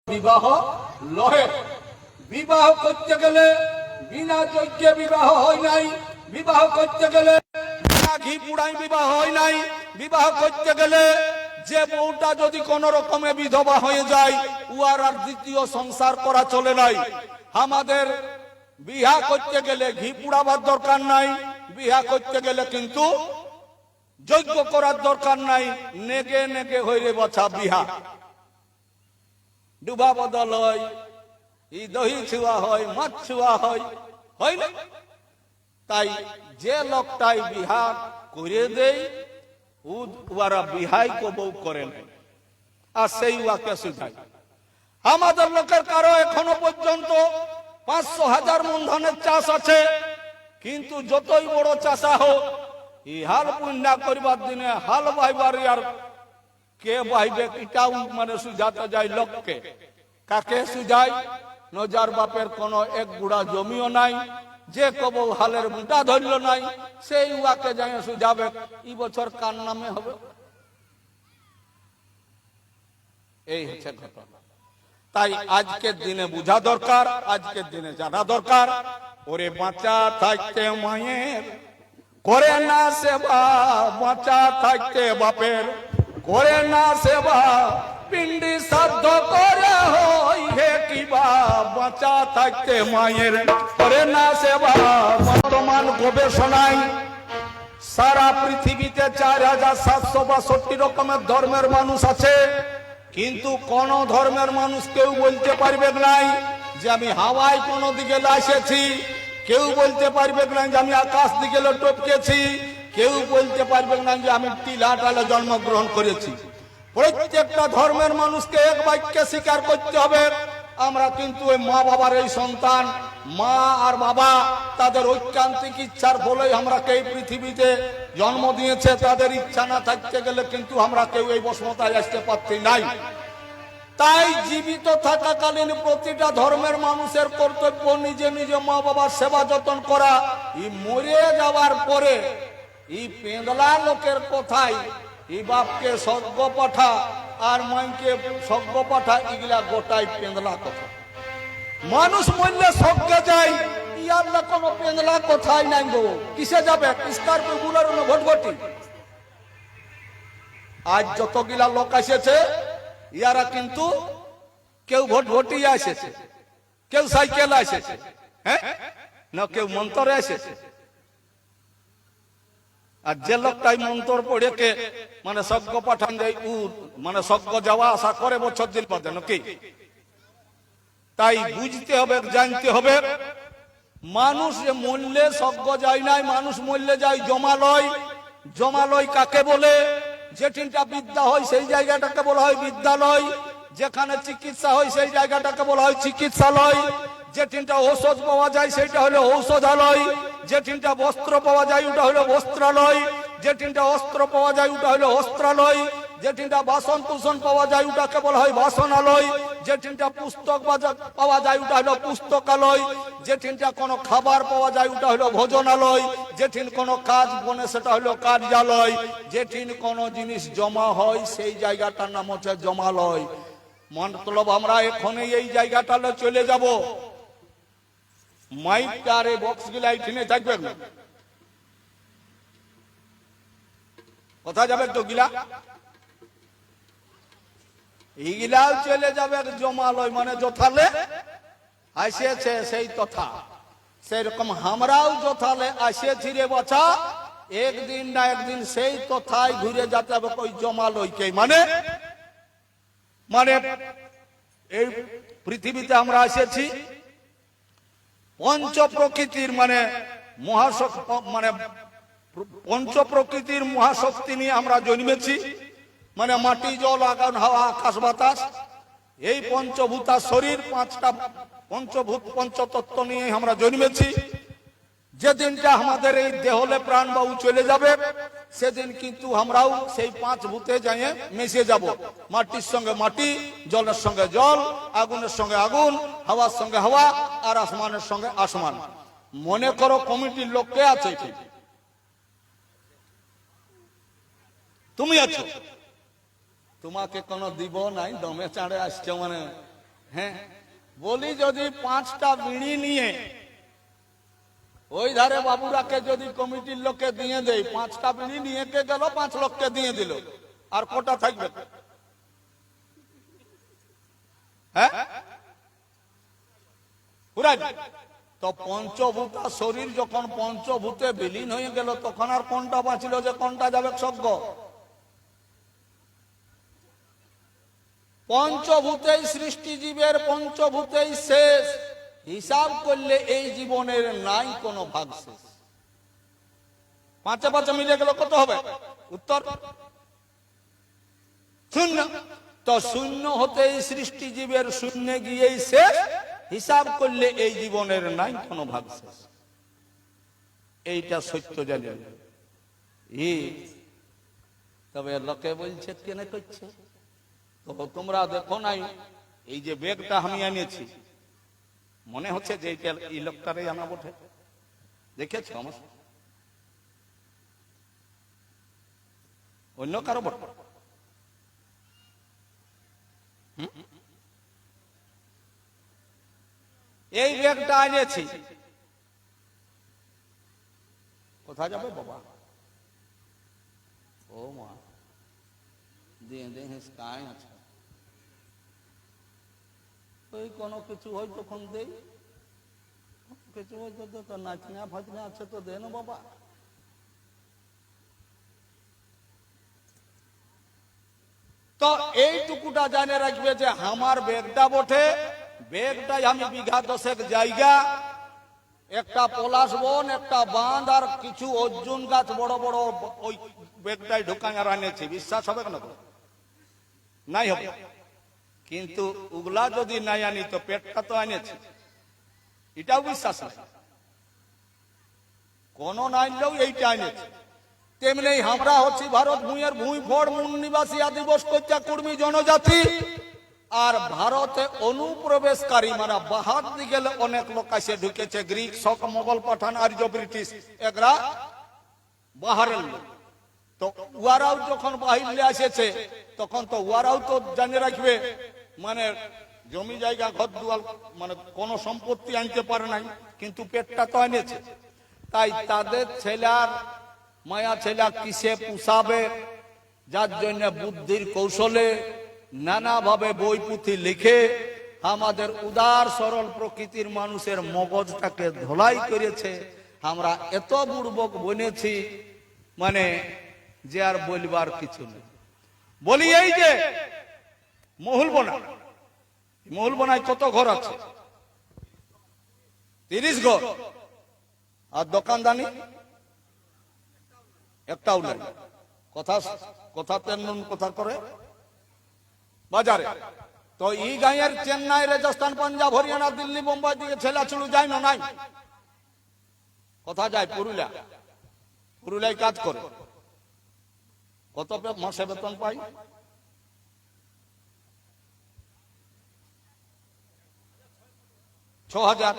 বিবাহ লহে। বিবাহ করতে গেলে বিনা যজ্ঞে বিবাহ হয় নাই, বিবাহ করতে গেলে বিনা ঘি পুড়াই বিবাহ হয় নাই, বিবাহ করতে গেলে যে বউটা যদি কোন রকমে বিধবা হয়ে যায় উয়ার আর দ্বিতীয় সংসার করা চলে নাই। আমাদের বিবাহ করতে গেলে ঘি পুড়াবার দরকার নাই, বিবাহ করতে গেলে কিন্তু যজ্ঞ করার দরকার নাই। নেগে নেগে হইরে বাছা বিহা, ডুবা বদল হয়, দহি ছুয়া হয়, মাছ ছুয়া হয়, হয় না? তাই যে লোকটাই বিহা করে দেয় উয়ারা বিহাই কবউ করে নাই, আর সেই উয়াকে শুধায়। আমাদের লোকের কারো এখনো পর্যন্ত 500,000 মন ধানের চাষ আছে, কিন্তু যতই বড় চাষা হোক এই হাল পুণ্যা করবার দিনে হাল বাইবার আর কে বাইবে এটাও মানে সুঝাতে যায় লোককে। কাকে সুঝায়? নজার বাপের কোন এক গুড়া জমিও নাই, যে কব হালের মুটা ধরল নাই, সেই উয়াকে যাই সুঝাবে এই বছর কার নামে হবে। এই হচ্ছে ঘটনা। তাই আজকের দিনে বুঝা দরকার, আজকের দিনে জানা দরকার। ওরে বাঁচা থাকতে মায়ের করে না সেবা, বাঁচা থাকতে বাপের করে না সেবা, পিণ্ডি শ্রাদ্ধ করে হই হে কিবা, বাঁচা থাকতে মায়ের করে না সেবা। বর্তমান গবেষণায় সারা পৃথিবীতে 4,762 রকমের ধর্মের মানুষ আছে, কিন্তু কোন ধর্মের মানুষ কেউ বলতে পারবে নাই যে আমি হাওয়ায় কোনো দিকে লাসেছি, কেউ বলতে পারবে না যে আমি আকাশ দিকে টপকেছি, কেউ বলতে পারবে না যে আমি টিলাটালে জন্মগ্রহণ করেছি। প্রত্যেকটা ধর্মের মানুষকে এক বাক্যে স্বীকার করতে হবে আমরা কিন্তু ওই মা বাবার এই সন্তান। মা আর বাবা তাদের ঐকান্তিক ইচ্ছার ফলেই আমরা এই পৃথিবীতে জন্ম দিয়েছে, তাদের ইচ্ছা না থাকতে গেলে কিন্তু আমরা কেউ এই বসমতায় আসতে পারছি নাই। তাই জীবিত থাকাকালীন প্রতিটা ধর্মের মানুষের কর্তব্য নিজে নিজে মা বাবার সেবা যত্ন করা। এই মরে যাওয়ার পরে এই পেঁদলা লোকের কথাই এই বাপকে স্বর্গ পাঠা আর মাইকে স্বর্গ পাঠা, এগুলা গোটাই পেঁদলা কথা। মানুষ মরলে স্বর্গে যায়, ইয়ার না কোনো পেঁদলা কথাই নাই গো। কিসে যাবে? স্কর্পিও বুলার ভটভটি। আজ যতগুলা লোক এসেছে ইয়ারা কিন্তু কেউ ভটভটি এসেছে, কেউ সাইকেল এসেছে, হ্যাঁ না কেউ মন্তরে এসেছে। আর যে লোকটাই মন্তর পড়ে কে মানে স্বর্গ পাঠান যায় মানে স্বর্গ যাওয়া আশা করে বছর দিন বাদে নাকি। তাই বুঝতে হবে, জানতে হবে মানুষ মূল্যে স্বর্গ যায় নাই, মানুষ মূল্যে যায় জমালয়। জমালয় কাকে বলে? যেটিনটা বিদ্যা হয় সেই জায়গাটাকে বলা হয় বিদ্যালয়, যেখানে চিকিৎসা হয় সেই জায়গাটাকে বলা হয় চিকিৎসালয়, যেটিনটা ঔষধ পাওয়া যায় সেটা হলো ঔষধালয়, যেটিনটা বস্ত্র পাওয়া যায় ওটা হলো বস্ত্রালয়, যেটিনটা অস্ত্র পাওয়া যায় ওটা হলো অস্ত্রালয়, যেটিনটা বাসন কুসন পাওয়া যায় ওটাকে বলা হয় বাসনালয়, যেটিনটা পুস্তক পাওয়া যায় ওটা হলো পুস্তকালয়, যেটিনটা কোনো খাবার পাওয়া যায় ওটা হলো ভোজনালয়, যেটিন কোনো কাজ বনে সেটা হলো কার্যালয়, যেটিন কোনো জিনিস জমা হয় সেই জায়গাটার নাম হচ্ছে জমালয়। মতলব আমরা এখনই এই জায়গাটালে চলে যাব। মাইকটা আর এই বক্স গুলা এখানে থাকবে না, কোথায় যাবে তো গিলা? এইগুলাও চলে যাবে জমালয়, মানে যথালে আসেছে সেই তথা। সেই রকম আমরাও যথালে আসেছি রে বাছা, একদিন না একদিন সেই তথায় ঘুরে যেতে হবে ওই জমালয়কে। মানে মানে এই পৃথিবীতে আমরা এসেছি পঞ্চ প্রকৃতির মানে মানে পঞ্চ প্রকৃতির মহাশক্তি নিয়ে আমরা জন্মেছি। মানে মাটি, জল, আগুন, হাওয়া, আকাশ, বাতাস, এই পঞ্চভূতা শরীর, 5টা পঞ্চভূত পঞ্চতত্ত্ব নিয়ে আমরা জন্মেছি। যেদিনটা আমাদের এই দেহলে প্রাণ বায়ু চলে যাবে সেদিন কিন্তু আমরাও সেই 5 ভূতে যাই মিশে যাব। মাটির সঙ্গে মাটি, জলের সঙ্গে জল, আগুনের সঙ্গে আগুন, হাওয়ার সঙ্গে হাওয়া, আর আসমানের সঙ্গে আসমান। মনে করো কমিটির লোক কে আছে? তুমি আছো। তোমাকে কোনো দিব নাই, দমে চাঁড়ে আসছে মানে হ্যাঁ, বলি যদি 5টা বিড়ি নিয়ে ওই ধারে বাবুরাকে যদি কমিটির লোককে দিয়ে দেয়, 5টা বিড়ি নিয়ে কে গেল, 5 লোককে দিয়ে দিল, আর কটা থাকবে? হ্যাঁ, পুরাই। তো পঞ্চভূতা শরীর যখন পঞ্চভূতে বিলীন হয়ে গেল, তখন আর কোনটা বাঁচিল যে কোনটা যাবে স্বর্গ? পঞ্চভূতেই সৃষ্টি, জীবের পঞ্চভূতেই শেষ। হিসাব করলে এই জীবনের নাই কোনো ভাগ শেষ। 5 5 মিলে গেল কত হবে? উত্তর শূন্য। তো শূন্য হতেই সৃষ্টি, জীবের শূন্য গিয়েই শেষ। হিসাব করলে এই জীবনের নাই কোনো ভাগ শেষ। এইটা সত্য জানি। তবে লোকে বলছে কেন করছে? তো তোমরা দেখো নাই, এই যে ব্যাগটা আমি আনিয়েছি, মনে হচ্ছে যে এই লোকটারই আনা বটে। দেখেছ আমার অন্য কারো বটে? এই ব্যাগটা আনিয়েছি, কোথায় যাবে বাবা? ও মা, দিয়ে কায় আছে, ওই কোনো কিছু হয় তখন দেই, কিছু হয়তো তো নাচনা ফাচনা আছে তো দেন বাবা। তো এইটুকুটা জানে রাখবে যে আমার ব্যাগটা বটে, ব্যাগটাই আমি বিঘা 10 জায়গা, একটা পলাশ বন, একটা বাঁধ আর কিছু অর্জুন গাছ বড় বড়, ওই ব্যাগটাই ঢুকাই আর আনেছি। বিশ্বাস হবে কেন? নাই হবে। কিন্তু ওগুলা যদি নাই আনি তো পেটটা তো আনেছি, এটাও বিশ্বাস নাই। কোন নাইলেও এইটা আনেছি। তেমনি আমরা হচ্ছি ভারত ভূঁইয়ের ভূঁইফড় মূল নিবাসী আদিবাসী কচ্চা কুর্মী জনজাতি। আর ভারতে অনুপ্রবেশকারী মানে বাহার দিকে অনেক লোক এসে ঢুকেছে, গ্রিক, শক, মোগল, পাঠান, আর্য, ব্রিটিশ, এগরা বাহারের লোক। তো উয়ারাও যখন বাহিরে এসেছে, তখন তো উয়ারাও তো জানে রাখবে মানে জমি জায়গা ঘর দুয়ার মানে কোন সম্পত্তি আনতে পারে নাই, কিন্তু পেটটা তো এনেছে। তাই তাদের ছেলার মায়া ছেলা কিসে পুষাবে, যার জন্য বুদ্ধির কৌশলে নানাভাবে বই পুঁথি লিখে আমাদের উদার সরল প্রকৃতির মানুষের মগজটাকে ধোলাই করেছে। আমরা এত বুড়বক বনেছি মানে যে আর বলবার কিছু নেই। বলি এই যে মহুল বোনা, মহুল বোনায় কত ঘর আছে? 30 ঘর। আর দোকানদানি একটাও নেই। কথাতে নুন কথা করে বাজারে। তো এই গাঁয়ের চেন্নাই, রাজস্থান, পাঞ্জাব, হরিয়ানা, দিল্লি, বোম্বাই দিকে ছেলা চুলু যায় না? নাই। কথা যায় পুরুলিয়া, পুরুলিয়ায় কাজ করে। কত মাসে বেতন পাই? 6000।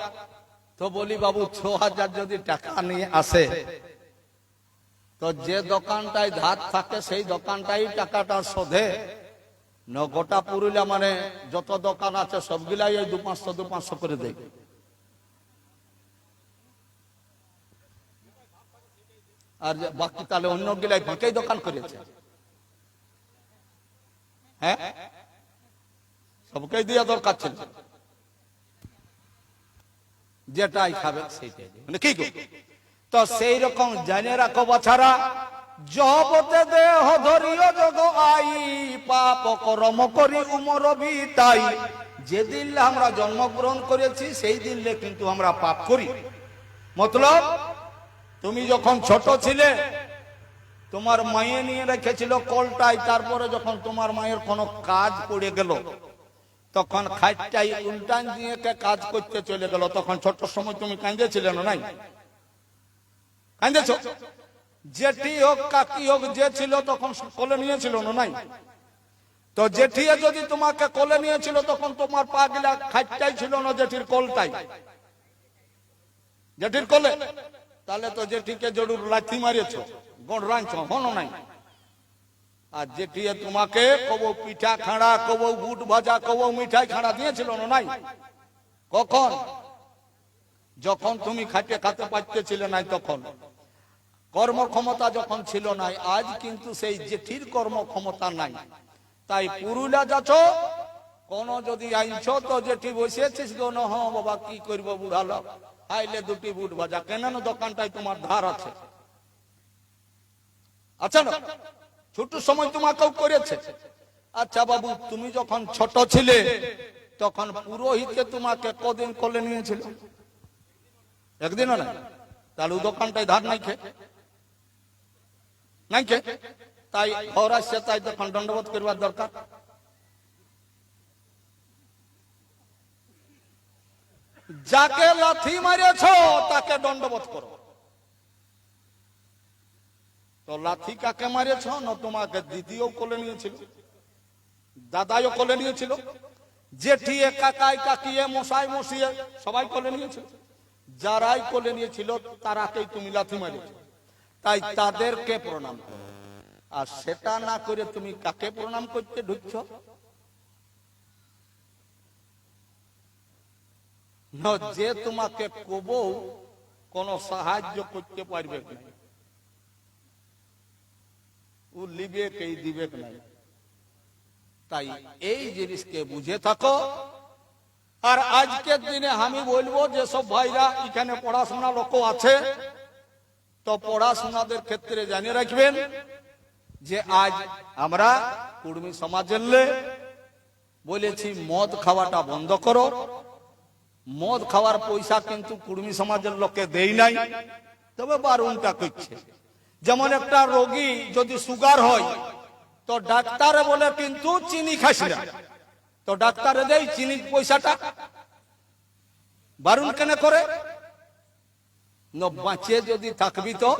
তো বলি বাবু 6000 যদি টাকা নিয়ে আসে, তো যে দোকানটায় ধার থাকে সেই দোকানটাই টাকাটা শোধে না? গোটা পুরুলিয়া মানে যত দোকান আছে সবগুলাই এই 200-500 করে দেয়। আর বাকি তাহলে অন্য গিলাই ফাঁকেই দোকান করেছে। হ্যাঁ, সবকেই দেওয়া দরকার ছিল, যেটাই খাবে সেইটাই মানে কি। তো সেই রকম জানে রাখো বাছারা, জবতে দেহ ধরিও জগ আই, পাপ কর্ম করি উমর বিতাই। যে দিলে আমরা জন্মগ্রহণ করেছি সেই দিলে কিন্তু আমরা পাপ করি। মতলব তুমি যখন ছোট ছিলে তোমার মায়ে নিয়ে রেখেছিল কলটাই, তারপরে যখন তোমার মায়ের কোনো কাজ পড়ে গেল তখন খাটটাই উল্টান দিয়ে কাজ করতে চলে গেল, তখন ছোট সময় তুমি কাঁদেছিলে না? নাই কাঁদেছ? জেঠি হোক কাকি হোক যে ছিল তখন কোলে নিয়েছিল না? নাই। তো জেঠিয়ে যদি তোমাকে কোলে নিয়েছিল তখন তোমার পা গিলা খাটটাই ছিল না, জেঠির কোলটাই, জেঠির কোলে। তাহলে তো জেঠিকে জরুর লাথি মারিয়েছ, গোড় রাঁধছ, হনো নাই। আর জেঠিয়ে তোমাকে কবো পিঠা খাড়া, কবো বুট ভাজা, কবো মিঠাই খাড়া দিয়েছিল না? নাই। কখন? যখন তুমি খাইতে খাতে পারতেছিলে নাই, তখন কর্মক্ষমতা যখন ছিল নাই। আজ কিন্তু সেই জেঠির কর্মক্ষমতা নাই। তাই পুরুলিয়া যাচ্ছ, কোন যদি আইনছ তো জেঠি বসেছিস গো, না হ্যাঁ বাবা কি করবো, বুড়া লোক আইলে দুটি বুট ভাজা কেন, দোকানটাই তোমার ধার আছে। আচ্ছা না, ছোট সময় তোমাকেও করেছে। আচ্ছা বাবু, তুমি যখন ছোট ছিলে তখন পুরোহিতে তোমাকে কদিন কোলে নিয়েছিল? একদিনও না। তাহলে দোকানটাই ধার নাই খে, নাই খে। তাই ঘর আসছে, তাই তখন দণ্ডবোধ করবার দরকার। যাকে লাথি মারিয়েছ তাকে দণ্ডবোধ করো। তো লাথি কাকে মারিয়েছ? না তোমাকে দিদিও কোলে নিয়েছিল, দাদাও কোলে নিয়েছিল, জেঠিয়ে কাকাই কাকিয়ে মশাই মশিয়ে সবাই কোলে নিয়েছিল। যারাই কোলে নিয়েছিল তারাকেই তুমি লাথি মারিয়েছ। তাই তাদেরকে প্রণাম করো। আর সেটা না করে তুমি কাকে প্রণাম করতে ঢুকছ? যে তোমাকে কবো কোন সাহায্য করতে পারবে না, ও লিবে কে দিবে নাই। তাই এই জিনিসকে বুঝে থাকো। আর আজকের দিনে আমি বলবো যে সব ভাইরা এখানে পড়াশোনা লোক আছে, তো পড়াশোনাদের ক্ষেত্রে জানিয়ে রাখবেন যে আজ আমরা কুর্মী সমাজের বলেছি মদ খাওয়াটা বন্ধ করো। মদ খাওয়ার পয়সা কিন্তু কুর্মী সমাজের লোককে দেই নাই, তবে বারণটা করছে। যেমন একটা রোগী যদি সুগার হয় তো ডাক্তারে বলে কিন্তু চিনি খাস না, তো ডাক্তারে দেয় চিনি পয়সাটা, বারণ কেন করে? বাঁচিয়ে যদি থাকবি তো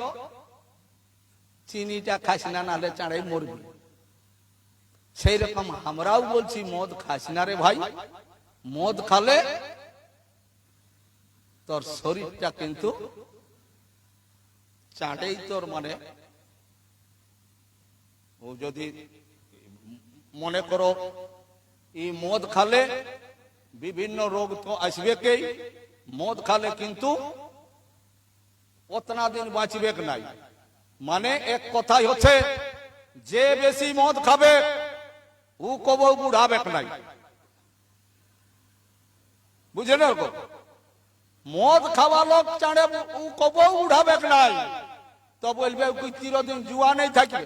চিনিটা খাস না, নাহলে চাঁড়াই মরবি। সেই রকম আমরাও বলছি মদ খাস না রে ভাই। মদ খালে তোর শরীরটা কিন্তু চাঁড়েই তোর মানে, ও যদি মনে করো এই মদ খালে বিভিন্ন রোগ তো আসবে কে, মদ খালে কিন্তু অতনা দিন বাঁচবে নাই। মানে এক কথাই হচ্ছে যে বেশি মদ খাবে ও কবো বুড়াবে নাই, বুঝে না? মদ খাওয়া লোক চাঁড়ে ও কবো উঠাবে নাই, তো বলবে চিরদিন জুয়ানেই থাকবে।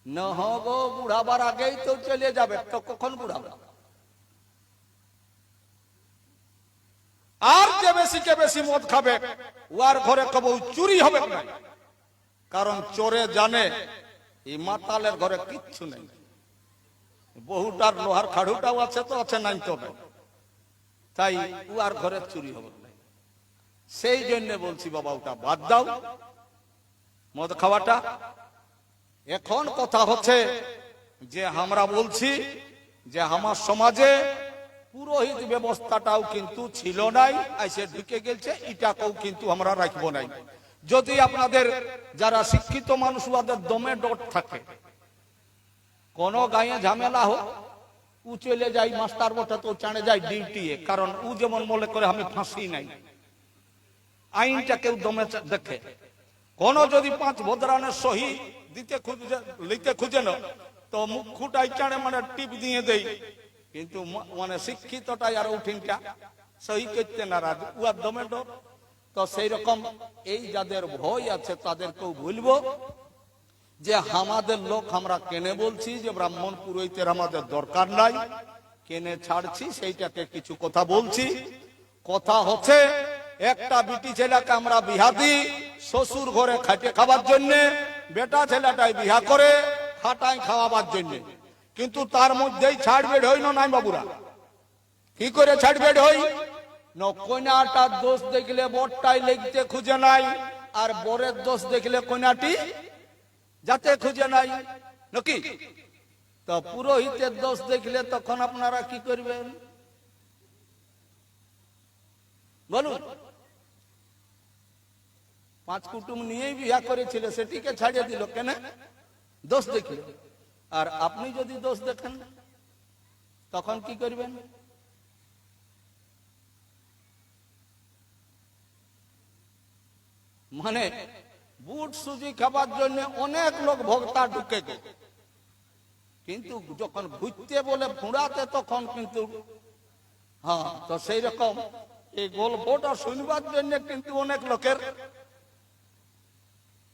না হবো বুড়াবার আগেই তো চলে যাবে, তো কখন বুড়াবে? আর যে বেশি কে বেশি মদ খাবে ওর ঘরে কবো চুরি হবে না, কারণ চোরে জানে এই মাতালের ঘরে কিচ্ছু নেই। বহুটার লোহার খাড়ুটাও আছে তো আছে, নাই তো নাই। তাই উয়ার ঘরে চুরি হবে না। সেই জন্য বলছি বাবা ওটা বাদ দাও, মদ খাওয়াটা। এখন কথা হচ্ছে যে আমরা বলছি যে আমার সমাজে পুরোহিত ব্যবস্থাটাও কিন্তু ছিল নাই, এসে ঢুকে গেছে, এটাকেও কিন্তু আমরা রাখবো নাই। যদি আপনাদের যারা শিক্ষিত মানুষ ওদের দমে ডট থাকে, কোন গায়ে ঝামেলা হোক উ চলে যায় মাস্টার বটে তো চাঁড়ে যায় ডিউটি, কারণ উ যেমন মনে করে আমি ফাঁসি নাই, আইনটা কেউ দমে দেখে। কোন যদি 5 ভদ্রানের সহি দিতে খুঁজে লিখতে খুঁজে না, তো মুখ খুঁটাই চাঁড়ে মানে টিপ দিয়ে দেই, কিন্তু মানে শিক্ষিতটাই আর উঠিনটা সহি করতে নারাজ, উয়ার দমে ডর। তো সেই রকম এই যাদের ভয় আছে তাদেরকেও বলবো যে আমাদের লোক আমরা কেনে বলছি যে ব্রাহ্মণ পুরোহিতের আমাদের দরকার নাই, কেনে ছাড়ছি সেইটাকে কিছু কথা বলছি। কথা হচ্ছে একটা বিটি ছেলেকে আমরা বিহা দিই শ্বশুর ঘরে খাটে খাবার জন্য, বেটা ছেলেটাই বিহা করে খাটাই খাওয়াবার জন্য, কিন্তু তার মধ্যেই ছাড় বেড় হই না নাই বাবুরা। কি করে ছাড় বেড় হই? কন্যাটার দোষ দেখলে বরটাই লেগতে খুঁজে নাই, আর বরের দোষ দেখলে কন্যাটি যাতে খুঁজে নাই নাকি। তো পুরোহিতের দোষ দেখলে তখন আপনারা কি করবেন বলুন? 5 কুটুম নিয়েই বিয়া করেছিল, সেটিকে ছাড়িয়ে দিল কেন? দোষ দেখলে। আর আপনি যদি দোষ দেখেন তখন কি করবেন? মানে বুট সুজি খাবার জন্য অনেক লোক ভোক্তা ঢুকে গেল, কিন্তু যখন ঘুরতে বলে ফুঁড়াতে তখন কিন্তু হ্যাঁ, তো সেই রকম এই গল্পটা শুনবার জন্য কিন্তু অনেক লোকের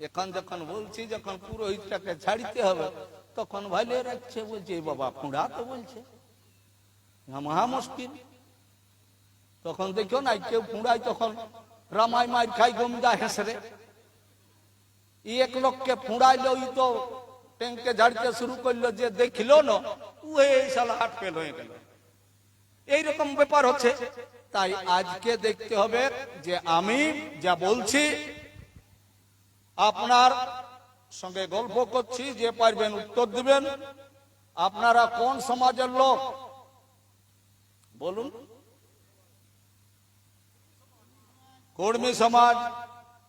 এখন যখন বলছি যখন পুরোহিতটাকে ছাড়িতে হবে তখন ভাইলে রাখছে, বলছে বাবা ফুঁড়া তো বলছে মহা মুশকিল। তখন দেখো না কেউ ফুঁড়াই তখন রামাই মাই খাই গমদা হেসরে এক লোককে ফুঁড়াইলো, ই তো ট্যাঙ্কে ঝাড়তে শুরু করলো, যে দেখলো না ওই শালা হাট ফেল হয়ে গেল। এইরকম ব্যাপার হচ্ছে। তাই আজকে দেখতে হবে যে আমি যা বলছি আপনার সঙ্গে গল্প করছি, যে পারবেন উত্তর দিবেন। আপনারা কোন সমাজের লোক বলুন? কর্মী সমাজ।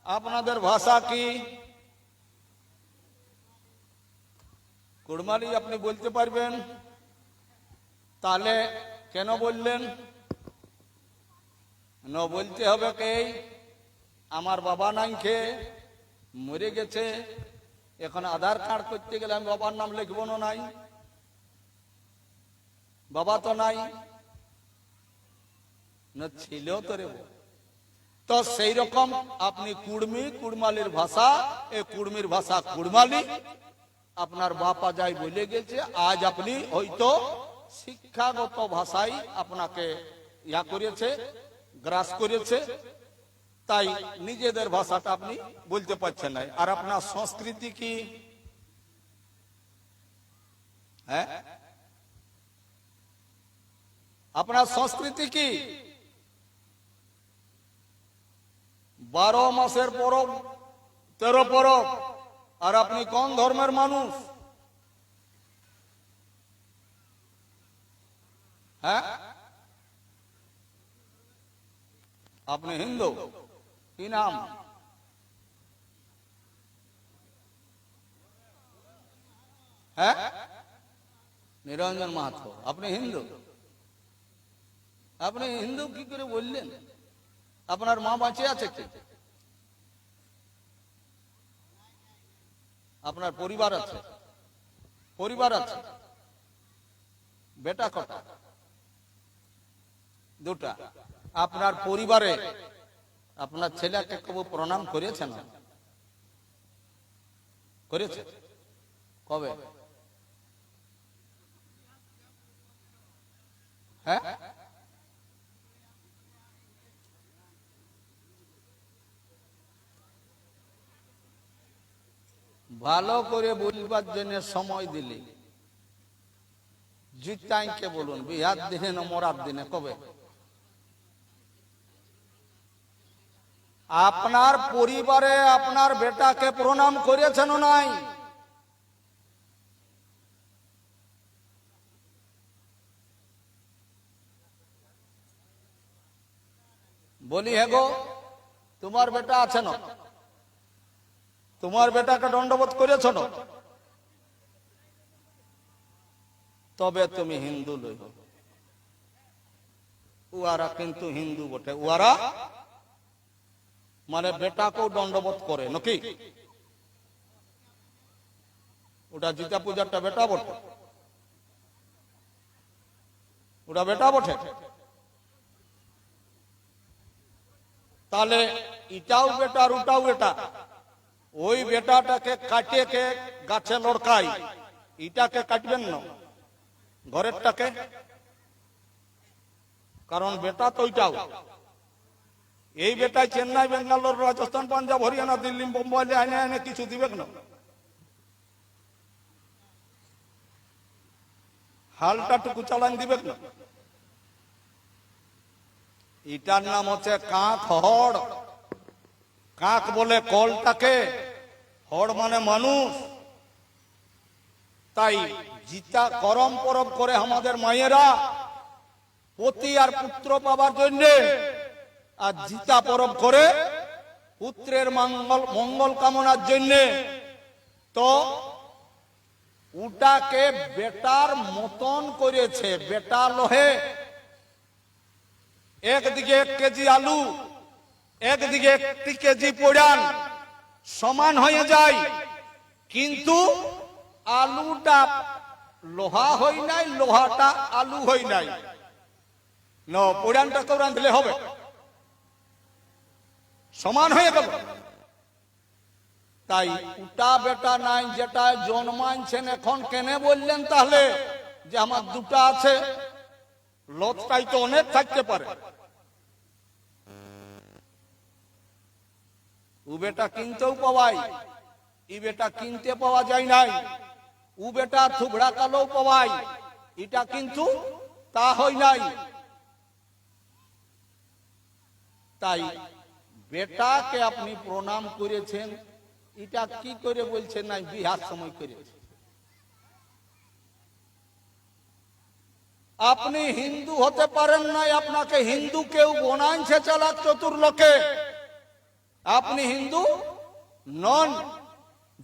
আপনাদের ভাষা কি? কুড়মালি আপনি বলতে পারবেন? তাহলে কেন বললেন? বলতে হবে কে? আমার বাবা নাই, খেয়ে মরে গেছে, এখন আধার কার্ড করতে গেলে আমি বাবার নাম লিখবো না? নাই, বাবা তো নাই না, ছিল তো রে। তো সেই রকম আপনি কুড়মি, কুড়মালির ভাষা, এ কুড়মির ভাষা কুড়মালি। আপনার বাপা যাই বলে গেছে, আজ আপনি হয়তো শিক্ষাগত ভাষাই আপনাকে ইয়া করেছে, গ্রাস করেছে, তাই নিজেদের ভাষাটা আপনি বলতে পারছেন না। আর আপনার সংস্কৃতি কি? হ্যাঁ, আপনার সংস্কৃতি কি? 12 মাসের পরব, 13 পরব। আর আপনি কোন ধর্মের মানুষ? হ্যাঁ, আপনি হিন্দু। কি নাম? হ্যাঁ, নিরঞ্জন মাহাতো। আপনি হিন্দু? আপনি হিন্দু কি করে বললেন? আপনার মা বাঁচে আছে কি? আপনার পরিবার আছে? পরিবার আছে। বেটা কটা? 2টা। আপনার পরিবারে আপনার ছেলেকে কবে প্রণাম করেছেন? করেছে? কবে? হ্যাঁ, ভালো করে বলবার জন্য সময় দিলে জিতাইকে বলুন, বিহার দিনে না মরার দিনে কবে? আপনার পরিবারে আপনার বেটাকে প্রণাম করেছেন নাই? বলি হে গো, তোমার বেটা আছে না? তোমার বেটাকে দণ্ডবোধ করেছ না? তবে তুমি হিন্দু লইব। উয়ারা কিন্তু হিন্দু বটে, উয়ারা মানে বেটাকেও দণ্ডবোধ করে নাকি? ওটা জিতা পূজারটা বেটা বটে, ওটা বেটা বটে। তাহলে এটাও বেটা আর ওটাও বেটা। ওই বেটাটাকে কাটে কে গাছে লড়কাই, এটাকে কাটবেন না, ঘরেরটাকে। কারণ বেটা তো ওইটাও। এই বেটায় চেন্নাই, বেঙ্গালোর, রাজস্থান, পাঞ্জাব, হরিয়ানা, দিল্লি, বোম্বাই আইনে আইনে কিছু দিবে না, হালটা টুকু চালান দিবে না। এটার নাম হচ্ছে কাক হড়। কাক বলে কলটাকে, হড় মানে মানুষ। তাই জিতা করম পরব করে আমাদের মায়েরা পতি আর পুত্র পাবার জন্য, আর জিতা পরব করে পুত্রের মঙ্গল কামনার জন্য। তো ওটাকে বেটার মতন করেছে। বেটা লোহে, একদিকে 1 কেজি আলু, একদিকে 1 কেজি পোড়ান সমান হয়ে যায়, কিন্তু আলুটা লোহা হই নাই, লোহাটা আলু হই নাই। পোড়ানটা কেউ রাঁধলে হবে, সমান হয়ে গেল। তাই উটা বেটা নাই, যেটা জন্মাইছেন এখন কেনে বললেন তাহলে যে আমার 2টা আছে? লতটাই তো অনেক থাকতে পারে। ও বেটা কিনতেও পাওয়াই, ই বেটা কিনতে পাওয়া যায় নাই। ও বেটা থুবড়া কালো পাওয়াই, এটা কিন্তু তা হয় নাই। তাই বেটাকে আপনি প্রণাম করেছেন, এটা কি করে বলছেন নাই বিহার সময় করেছে? আপনি হিন্দু হতে পারেন নাই, আপনাকে হিন্দু কেউ বনাইছে চালাক চতুর লোকে, আপনি হিন্দু নন।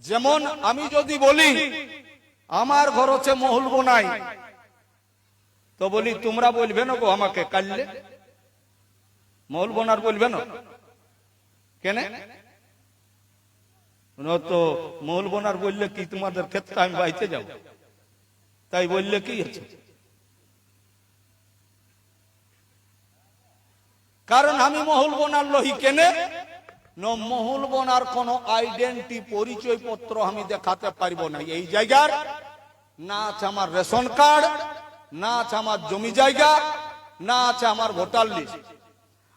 যেমন আমি যদি বলি আমার ঘর হচ্ছে মহুল বোনাই, তো বলি তোমরা বলবে না গো আমাকে কাললে মহুল বোনার বলবে না কেন? তো মহুল বোনার বললে কি তোমাদের ক্ষেত্রে আমি বাইতে যাব? তাই বললে কি আছে? কারণ আমি মহুল বোনার লহি কেনে মহুল বোনার কোন আইডেন্টি পরিচয় পত্র আমি দেখাতে পারব না। এই জায়গার না আছে আমার রেশন কার্ড, না আছে আমার জমি জায়গা, না আছে আমার ভোটার লিস্ট।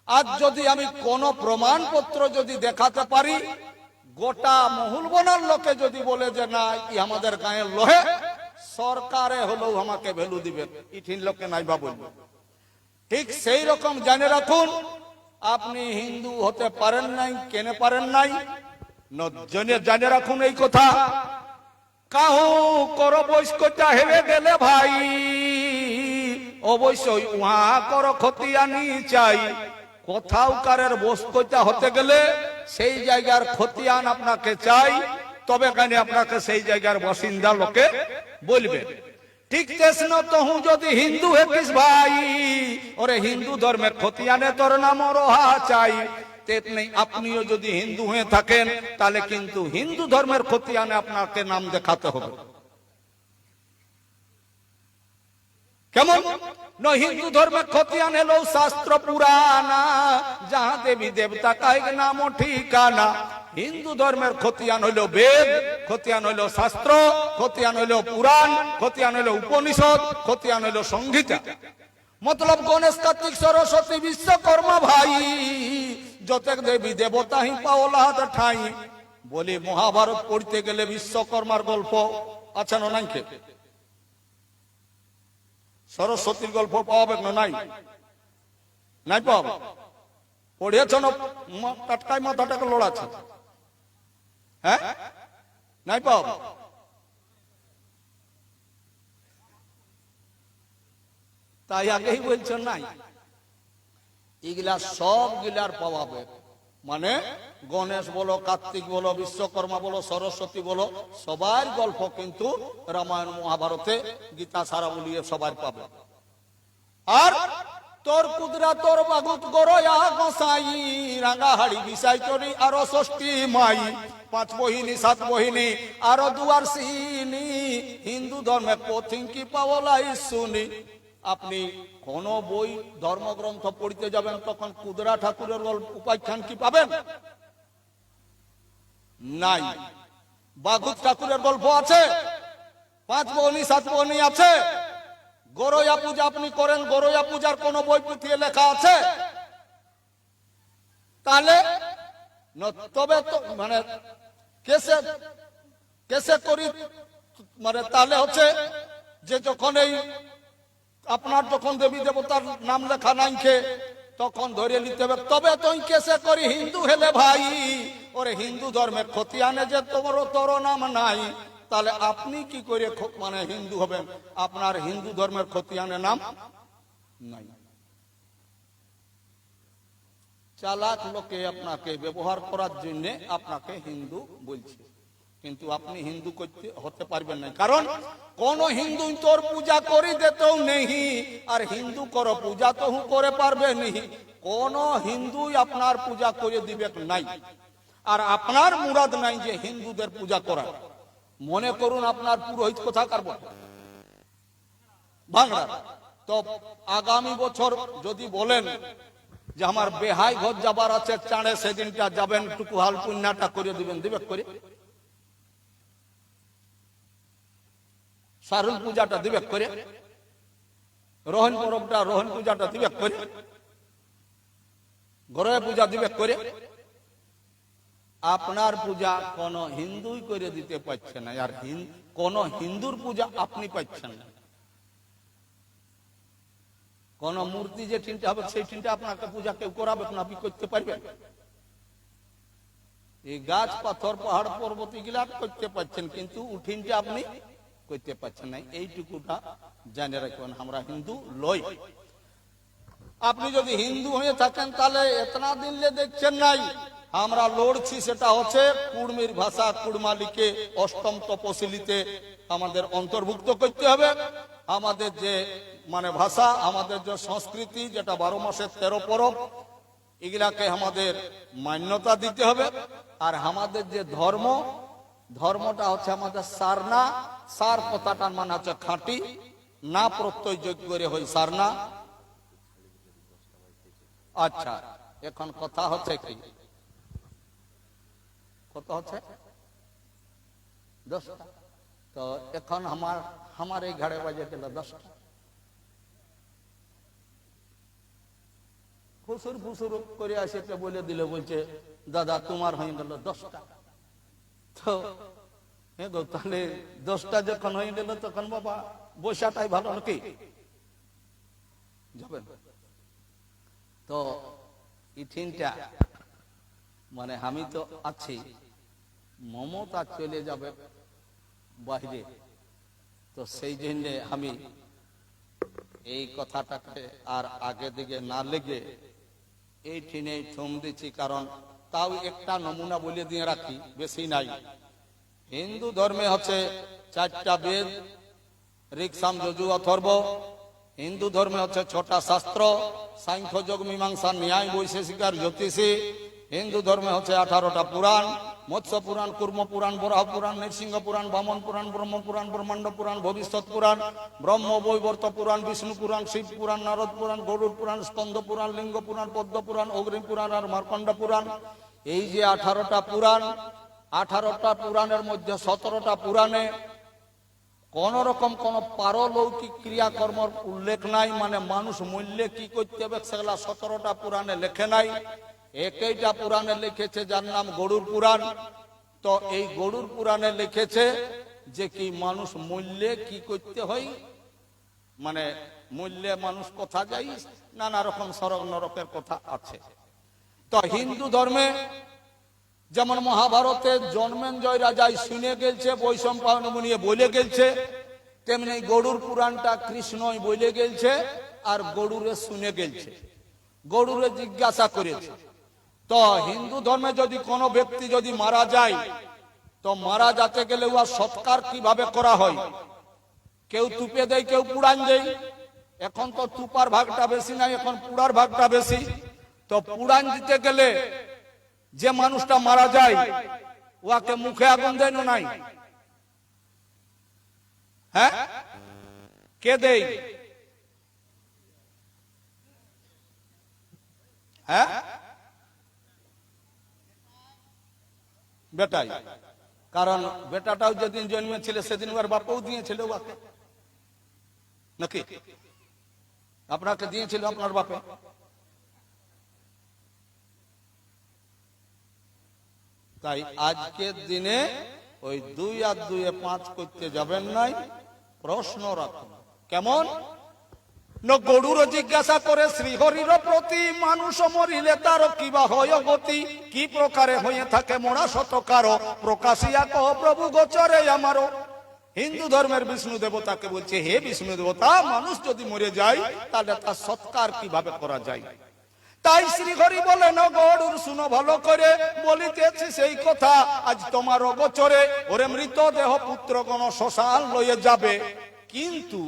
আজ যদি আমি কোন প্রমাণপত্র যদি দেখাতে পারি, গোটা মহুল বোনার লোকে যদি বলে যে না ই আমাদের গায়ের লোহে, সরকারে হলেও আমাকে ভ্যালু দিবে, ইঠিন লোকে নাই বা বলবে। ঠিক সেই রকম জেনে রাখুন, আপনি হিন্দু হতে পারেন নাই। কেন পারেন নাই? জেনে রাখুন এই কথা। কাহু কর বৈষ্কটা হেরে গেলে ভাই, অবশ্যই উহা কর খতিয়ানি চাই। কোথাও কারের বৈষ্কটা হতে গেলে সেই জায়গার খতিয়ান আপনাকে চাই, তবে কেন আপনাকে সেই জায়গার বাসিন্দা লোকে বলবে। ঠিক তেসন তহু যদি হিন্দু হেকিস ভাই, ওরে হিন্দু ধর্মের খতিয়ানে তোর নাম রহা চাই। তেমনি আপনিও যদি হিন্দু হয়ে থাকেন, তাহলে কিন্তু হিন্দু ধর্মের খতিয়ানে আপনাকে নাম দেখাতে হবে। কেমন? হিন্দু ধর্মের খতিয়ান হলো শাস্ত্র পুরানা, যাহা দেবী দেবতা কাহিক নাম ঠিকানা। হিন্দু ধর্মের খতিয়ান হইল বেদ, খতিয়ান হইল শাস্ত্র, খতিয়ান হইল পুরাণ, খতিয়ান হইল উপনিষদ, খতিয়ান হইল সংহিতা। মতলব গণেশ কার্তিক সরস্বতী বিশ্বকর্মা ভাই, যতেক দেবী দেবতা হি পাওলাহাত ঠাই। বলি মহাভারত পড়তে গেলে বিশ্বকর্মার গল্প আছে না নাই? সরস্বতীর গল্প পাওয়াবে না? নাই নাই পাওয়া? পড়িয়েছ না? টাটকায় মাথাটাকে লড়াচ্ছে, হ্যাঁ? নাই পাওয়া? তাই আগেই বলছ নাই। এগুলা সব গিলার পাওয়াবে, মানে গণেশ বলো, কার্তিক বলো, বিশ্বকর্মা বলো, সরস্বতী বলো, সবার গল্প কিন্তু রামায়ণ মহাভারতে, গীতা সারা বলিয়ে সবার পাবে। আর তোর কুদরা তোর বাগুত গরয়া গোসাই, রাঙ্গাহাড়ি বিসাই চরি আরো ষষ্ঠী মাই। 5 বহিনী 7 বহিনী আরো দুয়ার সিনি, হিন্দু ধর্মে পথিঙ্কি পাওলাই শুনি। আপনি কোন বই ধর্মগ্রন্থ পড়তে যাবেন, তখন কুদরা ঠাকুরের উপাখ্যান কি পাবেন? নাই। বাগুত ঠাকুরের গল্প আছে, 5 বহিনী 7 বহিনী আছে। গরয়া পূজা আপনি করেন, গরয়া পূজার কোন বই পুঁথিয়ে লেখা আছে? তাহলে তবে তো মানে কেসে করি, মানে তাহলে হচ্ছে যে যখন এই আপনার যখন দেবী দেবতার নাম লেখা নাই তখন ধরে নিতে হবে, তবে তুই কেসে করি হিন্দু হেলে ভাই। ওরে হিন্দু ধর্মের খতিয়ানে যে তোর নাম নাই, তাহলে আপনি কি করে মানে হিন্দু হবেন? আপনার হিন্দু ধর্মের খতিয়ানে নাম নাই। চালাক লোকে আপনাকে ব্যবহার করার জন্য আপনাকে হিন্দু বলছে। কিন্তু আপনি হিন্দু করতে হতে পারবেন না, কারণ কোন হিন্দু তোর পূজা করি দেতেও নেই, আর হিন্দু করো পূজা তো করে পারবে নেই। কোন হিন্দুই আপনার পূজা করে দিবে নাই, আর আপনার মুরাদ নাই যে হিন্দুদের পূজা করা। মনে করুন আপনার পুরোহিত কোথাকার বাংলা, তো আগামী বছর যদি বলেন যে আমার বেহাই ঘর যাবার আছে চাঁড়ে, সেদিনটা যাবেন, টুকু হাল পুণ্যটা করে দিবেন, দিবে করে? সারুল পূজাটা দিবে করে? রোহন পরবটা, রোহন পূজাটা দিবে করে? গরয় পূজা দিবে করে? আপনার পূজা কোন হিন্দুই করে দিতে পারছে না, আর কোন হিন্দুর পূজা আপনি পাচ্ছেন না। কোন মূর্তি যে চিনতে হবে সেই চিন্তা আপনাকে পূজা কেউ করাবে না, আপনি করতে পারবেন? এই গাছ পাথর পাহাড় পর্বত এগুলা করতে পারছেন, কিন্তু উঠিনটা আপনি করতে পারছেন না। এইটুকুটা জানে রাখবেন, আমরা হিন্দু লই। আপনি যদি হিন্দু হয়ে থাকেন তাহলে এতনা দিনলে দেখছেন নাই আমরা লড়ছি, সেটা হচ্ছে কুর্মীর ভাষা, কুড়মালিকে অষ্টম তপশিলিতে আমাদের অন্তর্ভুক্ত করতে হবে। আমাদের যে মানে ভাষা, আমাদের যে সংস্কৃতি, যেটা 12 মাসের 13 পরব, এগুলাকে আমাদের মান্যতা দিতে হবে। আর আমাদের যে ধর্ম, ধর্মটা হচ্ছে আমাদের সারনা, সার কথাটার মানে হচ্ছে খাঁটি, না প্রত্যয় যোগ্য করে হই সারনা। আচ্ছা, এখন কথা হচ্ছে কি, কত হচ্ছে 10টা, তো এখন আমার এই ঘাড়ে বাজে গেল 10টা। ফুসুর ফুসুর করে আসে বলে দিলে, বলছে দাদা তোমার হয়ে গেল 10টা। তো তাহলে 10টা যখন হয়ে গেল তখন বাবা বসাটাই ভালো নাকি যাবেন? তো ইঠিনটা মানে আমি তো আছি, মমতা চলে যাবে বাইরে, তো সেই জন্য আমি এই কথাটাকে আর আগে দিকে না লেগে এই ঠিনে থম দিচ্ছি। কারণ তাও একটা নমুনা বলে দিয়ে রাখি, বেশি নাই। হিন্দু ধর্মে হচ্ছে 4টা বেদ, ঋক সাম যজু অথর্ব। হিন্দু ধর্মে হচ্ছে 6টা শাস্ত্র, সাংখ্য যোগ মীমাংসা ন্যায় বৈশেষিক আর জ্যোতিষী। হিন্দু ধর্মে হচ্ছে 18টা পুরাণ, মৎস্য পুরাণ, কুর্ম পুরাণ, বরাহ পুরাণ, নৃসিংহ পুরাণ, বামন পুরাণ, ব্রহ্ম পুরাণ, ব্রহ্মাণ্ড পুরাণ, ভবিষ্যৎ পুরাণ, ব্রহ্ম বৈবর্ত পুরাণ, বিষ্ণু পুরাণ, শিব পুরাণ, নারদ পুরাণ, গরুড় পুরাণ, স্কন্দ পুরাণ, লিঙ্গ পুরাণ, পদ্ম পুরাণ, অগ্নি পুরাণ আর মার্কণ্ড পুরাণ। এই যে 18টা পুরাণ, 18টা পুরাণের মধ্যে 17টা পুরাণে কোন রকম কোন পারলৌকিক ক্রিয়াকর্মর উল্লেখ নাই, মানে মানুষ মূল্যে কি করতে হবে সেগুলা 17টা পুরাণে লেখে নাই। একইটা পুরাণে লিখেছে যার নাম গরুড় পুরাণ। তো এই গরুড় পুরাণে লিখেছে যে কি মানুষ মূল্যে কি করতে হয়, মানে মূল্যে মানুষ কথা যাই, নানা রকম স্বর্গ নরকের কথা আছে। তো হিন্দু ধর্মে যেমন মহাভারতে জন্মেঞ্জয় রাজাই শুনে গেলছে, বৈশম্পায়ন নিয়ে বলে গেলছে, তেমনি গরুড় পুরাণটা কৃষ্ণই বলে গেলছে আর গরুরে শুনে গেলছে, গরুরে জিজ্ঞাসা করেছে। তো হিন্দু ধর্মে যদি কোনো ব্যক্তি যদি মারা যায়, তো মারা যেতে গেলে উহা সৎকার কিভাবে করা হয়? কেউ তুপে দেয়, কেউ পুরাণ দেয়। এখন তো তুপার ভাগটা বেশি নাই, এখন পুরার ভাগটা বেশি। তো পুরাণ দিতে গেলে যে মানুষটা মারা যায় উহাকে মুখে আগুন দেয় না নাই? হ্যাঁ, কে দেয়? হ্যাঁ, বেটাই। কারণ বেটাটাও যেদিন জন্মেছিল সেদিন ওর বাপও দিয়েছিল ওকে, নাকি? আপনাকে দিয়েছিল আপনার বাপে? তাই আজকের দিনে ওই 2 আর 2 5 করতে যাবেন নাই, প্রশ্ন রাখুন। কেমন? গরুর জিজ্ঞাসা করে শ্রীহরির প্রতি, মানুষ মরিলে তার কিবা হয় গতি, কি প্রকারে হয়ে থাকে মোড়া শতকার, প্রকাশিয়া কহ প্রভু গোচরে আমারও। হিন্দু ধর্মের বিষ্ণু দেবতাকে বলছে, হে বিষ্ণু দেবতা, মানুষ যদি মরে যায় তাহলে তার সৎকার কিভাবে করা যায়? তাই শ্রীহরি বলেন, গরুর শুনো ভালো করে, বলিতেছি সেই কথা আজ তোমার অগোচরে। ওরে মৃতদেহ পুত্রগণ শ্মশান লয়ে যাবে, কিন্তু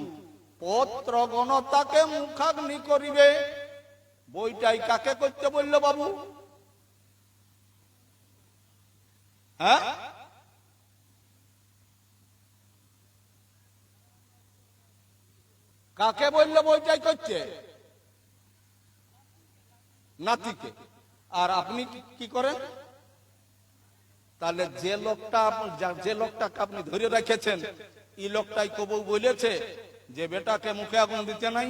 পত্রগণ তাকে মুখাগ্নি করিবে। বইটাই কাকে করতে বললো বাবু? হ্যাঁ, কাকে বললো বইটাই করছে? নাতিকে। আর আপনি কি করেন? তাহলে যে লোকটাকে আপনি ধরে রেখেছেন, এই লোকটাই কবু বলেছে যে বেটাকে মুখে আগুন দিতে নাই?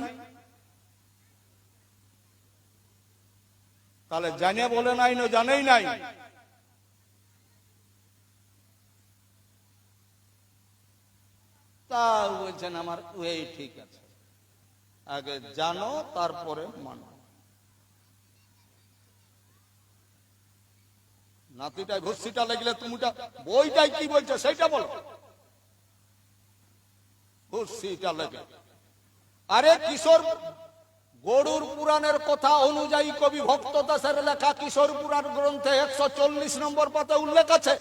তাহলে জানে বলে নাই, না জানেই নাই? তা বলছেন আমার ওই ঠিক আছে, আগে জানো তারপরে মানো। নাতিটাই ঘুষিটা লাগলে তুমিটা বইটাই কি বলছো সেইটা বলো। ঘুষিটা লেগে আরে কিশোর গরুর পুরাণের কথা অনুযায়ী কবি ভক্ত দাসের লেখা কিশোর পুরাণ গ্রন্থে 140 নম্বর পাতা উল্লেখ আছে,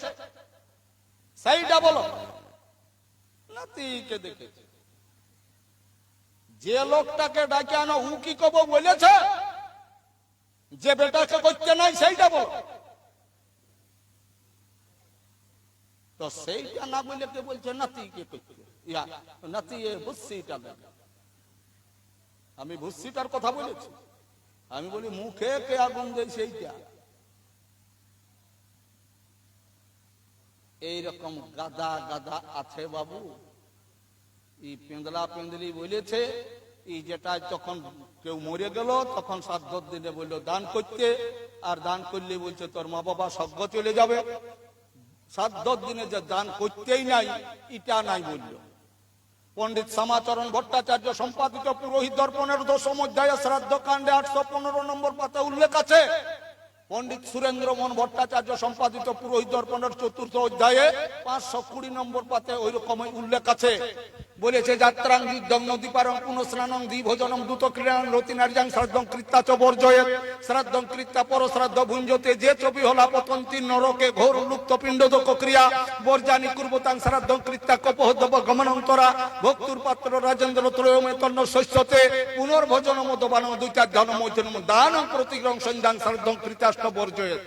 সেইটা বলো। নাতিকে দেখেছে, যে লোকটাকে ডাকে আনো ও কি কব বলেছে যে বেটাকে করতে নাই, সেইটা বলো। তো সেইটা না বলে কে বলছে নাতিকে করতে? নাতি ভুসিটা লাগে। আমি ভুসিটার কথা বলেছি, আমি বলি মুখে কে আগুন দেয় সেইটা। এইরকম গাদা গাদা আছে বাবু। এই পেন্দলা পেন্দলি বলেছে, এই যেটা যখন কেউ মরে গেল তখন 7 দিনে বললো দান করতে, আর দান করলে বলছে তোর মা বাবা স্বর্গ চলে যাবে। 7 দিনে যে দান করতেই নাই, এটা নাই বলল। পণ্ডিত শ্যামাচরণ ভট্টাচার্য সম্পাদিত পুরোহিত দর্পণের 10ম অধ্যায়ে শ্রাদ্ধ কাণ্ডে 815 নম্বর পাতা উল্লেখ আছে। পণ্ডিত সুরেন্দ্র মোহন ভট্টাচার্য সম্পাদিত পুরোহিত দর্পণের 4র্থ অধ্যায়ে 520 নম্বর পাতায় ওই রকমই উল্লেখ আছে। বলেছে যাত্রাং যুদ্ধং নদী পারং পুনঃস্নানং দ্বিভোজনং দ্রুত ক্রীড়াং রতিনার্যাং শ্রাদ্ধং কৃত্তা চ বর্জয়েৎ শ্রাদ্ধং কৃত্তা পর শ্রাদ্ধ ভুঞ্জতে যে চবি হলা পতন্তি নরকে ঘোর লুপ্ত পিণ্ডদক ক্রিয়া বর্জানি কুর্বতাং শ্রাদ্ধং কৃত্তা কপহদ্দব গমনন্তরা ভক্তুর পাত্র রাজেন্দ্র ত্রয়মে তন্ন শস্যতে পুনর্ভোজন মদবানং দুইটা ধনমৈথুনম দানং প্রতিগ্রহং সন্ধ্যাং শ্রাদ্ধং কৃত্তাষ্ট বর্জয়েৎ।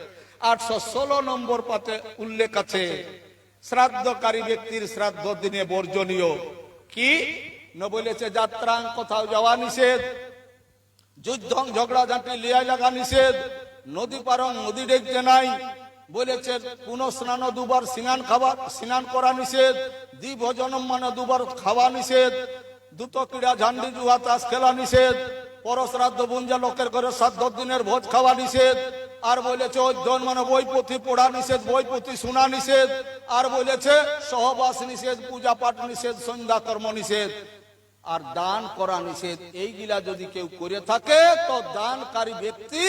816 নম্বর পাতে উল্লেখ আছে শ্রাদ্ধকারী ব্যক্তির শ্রাদ্ধ দিনে বর্জনীয় কি না বলেছে যাত্রাং কোথাও যাওয়া নিষেধ, যুদ্ধং ঝগড়া ঝাঁটি লিয়াই লাগা নিষেধ, নদী পারং নদী দেখতে নাই, বলেছে পুনঃস্নান 2বার স্নান করা নিষেধ, দ্বিভোজনম মানে 2বার খাওয়া নিষেধ, দ্রুত ক্রীড়া ঝান্ডি জুয়া তাস খেলা নিষেধ, পরশ্রাদ্ধ বুঞ্জা লোকের ঘরে 7 দিনের ভোজ খাওয়া নিষেধ, আর বলেছে অধ্যয়ন মানে বই পুঁথি পড়া নিষেধ, বই পুঁথি শোনা নিষেধ, আর বলেছে সহবাস নিষেধ, পূজা পাঠ নিষেধ, সন্ধ্যা কর্ম নিষেধ, আর দান করা নিষেধ। এইগুলা যদি কেউ করে থাকে তো দানকারী ব্যক্তি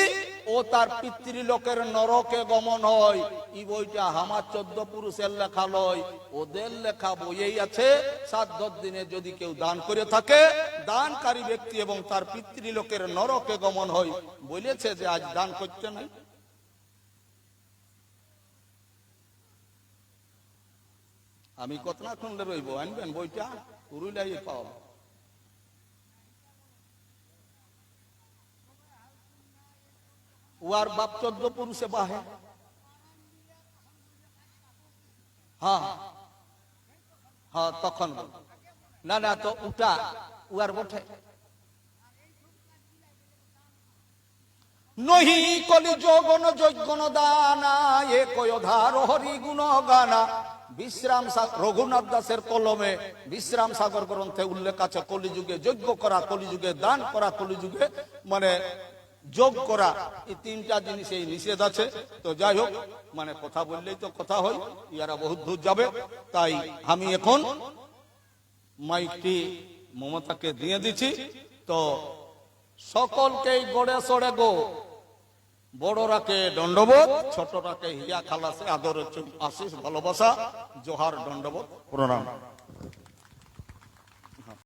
ও তার পিতৃলোকের নরকে গমন হয়। এই বইটা আমার 14 পুরুষের লেখা লয়, ওদের লেখা বইয়েই আছে। 7 দিনে যদি কেউ দান করে থাকে দানকারী ব্যক্তি এবং তার পিতৃলোকের নরকে গমন হয়। বলেছে যে আজ দান করতে নাই। আমি কত না শুনলে রইব, আনবেন বইটা পুরুলাই পাওয়া। ওয়ার বাপ 14 পুরুষে বাহে। হ্যাঁ হ্যাঁ তখন না না তো উটা উয়ার বটে নহি কলি যোগন যজ্ঞন দানা এ কয়ধার হরি গুণ গানা। বিশ্রাম সাগর রঘুনাথ দাসের কলমে বিশ্রাম সাগর গ্রন্থে উল্লেখ আছে কলিযুগে যজ্ঞ করা, কলিযুগে দান করা, কলিযুগে মানে যোগ করা, এই 3টা জিনিস এই নিষেধ আছে। তো যাই হোক, মানে কথা বললেই তো কথা হয়, ইয়ারা বহুত দূর যাবে। তাই আমি এখন মাইকটি মমতাকে দিয়ে দিচ্ছি। তো সকলকেই গড়ে সড়ে গো, বড়রাকে দণ্ডবোধ, ছোটরাকে হিয়া খালাসে আদর আশিস ভালোবাসা, জোহার দণ্ডবোধ প্রণাম।